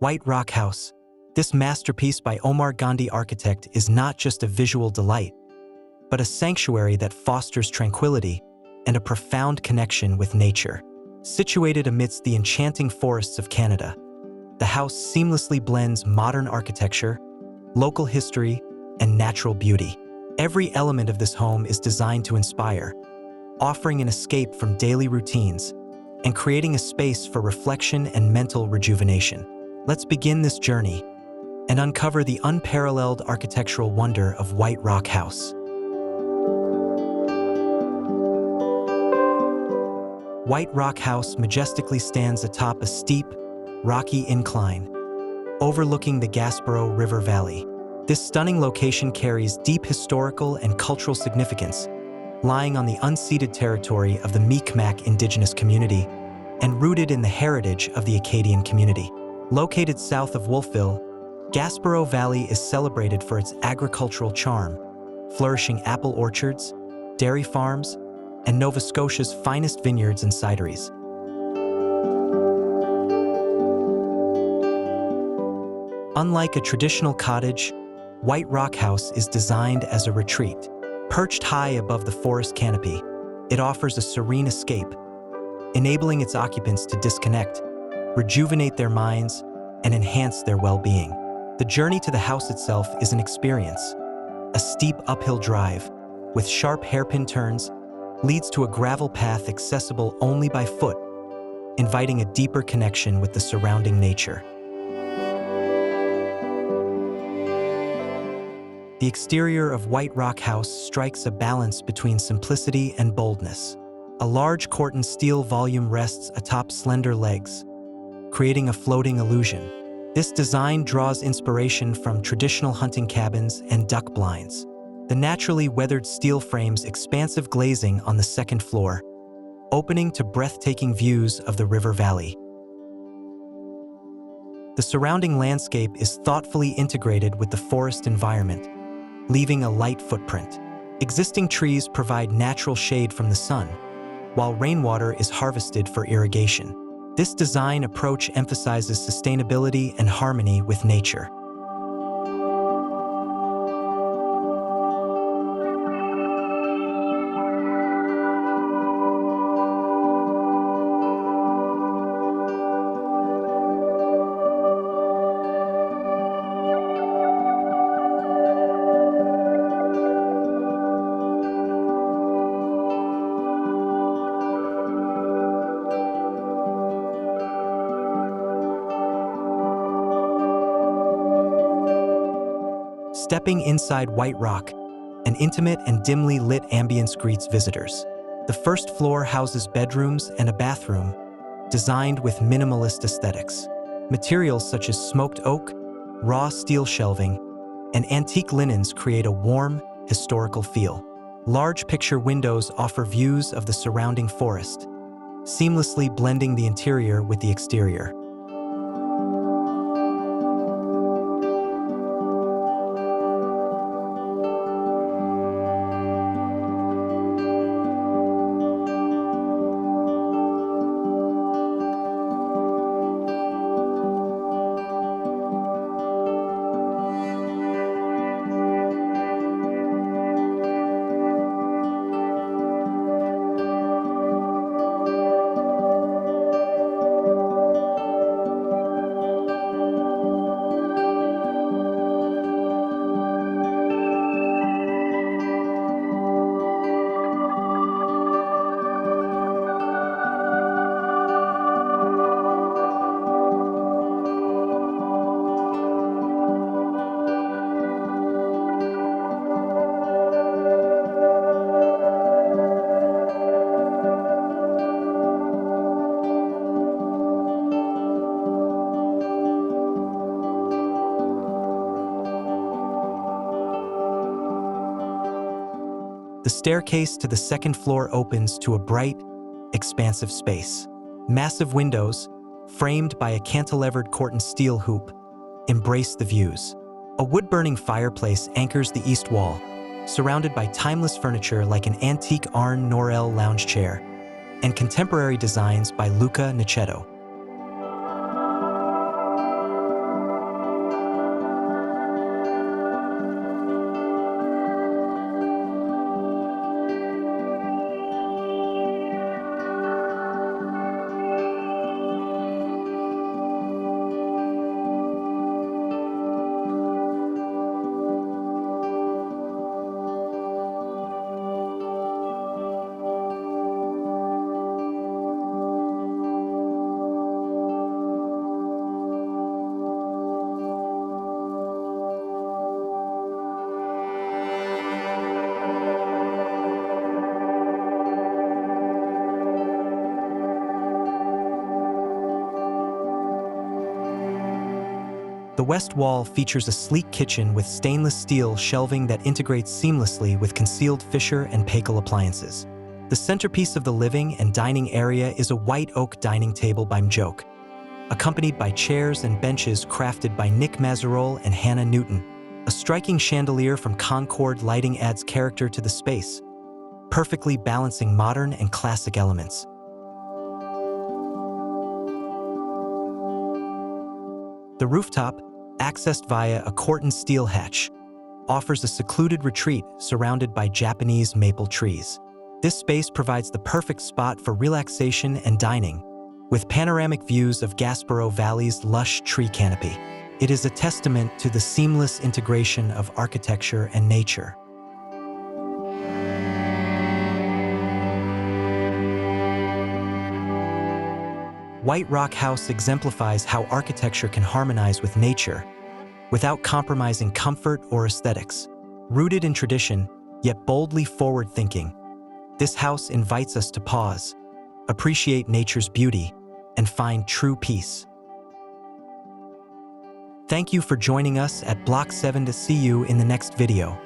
White Rock House. This masterpiece by Omar Gandhi Architect is not just a visual delight, but a sanctuary that fosters tranquility and a profound connection with nature. Situated amidst the enchanting forests of Canada, the house seamlessly blends modern architecture, local history, and natural beauty. Every element of this home is designed to inspire, offering an escape from daily routines and creating a space for reflection and mental rejuvenation. Let's begin this journey and uncover the unparalleled architectural wonder of White Rock House. White Rock House majestically stands atop a steep, rocky incline, overlooking the Gaspereau River Valley. This stunning location carries deep historical and cultural significance, lying on the unceded territory of the Mi'kmaq indigenous community and rooted in the heritage of the Acadian community. Located south of Wolfville, Gaspereau Valley is celebrated for its agricultural charm, flourishing apple orchards, dairy farms, and Nova Scotia's finest vineyards and cideries. Unlike a traditional cottage, White Rock House is designed as a retreat. Perched high above the forest canopy, it offers a serene escape, enabling its occupants to disconnect, rejuvenate their minds, and enhance their well-being. The journey to the house itself is an experience. A steep uphill drive, with sharp hairpin turns, leads to a gravel path accessible only by foot, inviting a deeper connection with the surrounding nature. The exterior of White Rock House strikes a balance between simplicity and boldness. A large corten steel volume rests atop slender legs, creating a floating illusion. This design draws inspiration from traditional hunting cabins and duck blinds. The naturally weathered steel frames expansive glazing on the second floor, opening to breathtaking views of the river valley. The surrounding landscape is thoughtfully integrated with the forest environment, leaving a light footprint. Existing trees provide natural shade from the sun, while rainwater is harvested for irrigation. This design approach emphasizes sustainability and harmony with nature. Stepping inside White Rock, an intimate and dimly lit ambience greets visitors. The first floor houses bedrooms and a bathroom, designed with minimalist aesthetics. Materials such as smoked oak, raw steel shelving, and antique linens create a warm, historical feel. Large picture windows offer views of the surrounding forest, seamlessly blending the interior with the exterior. The staircase to the second floor opens to a bright, expansive space. Massive windows, framed by a cantilevered corten steel hoop, embrace the views. A wood-burning fireplace anchors the east wall, surrounded by timeless furniture like an antique Arn Norel lounge chair and contemporary designs by Luca Nichetto. The west wall features a sleek kitchen with stainless steel shelving that integrates seamlessly with concealed Fisher and Paykel appliances. The centerpiece of the living and dining area is a white oak dining table by Mjoke, accompanied by chairs and benches crafted by Nick Mazarol and Hannah Newton. A striking chandelier from Concord Lighting adds character to the space, perfectly balancing modern and classic elements. The rooftop, accessed via a corten steel hatch, offers a secluded retreat surrounded by Japanese maple trees. This space provides the perfect spot for relaxation and dining, with panoramic views of Gaspereau Valley's lush tree canopy. It is a testament to the seamless integration of architecture and nature. White Rock House exemplifies how architecture can harmonize with nature without compromising comfort or aesthetics. Rooted in tradition, yet boldly forward-thinking, this house invites us to pause, appreciate nature's beauty, and find true peace. Thank you for joining us at Block 7 to see you in the next video.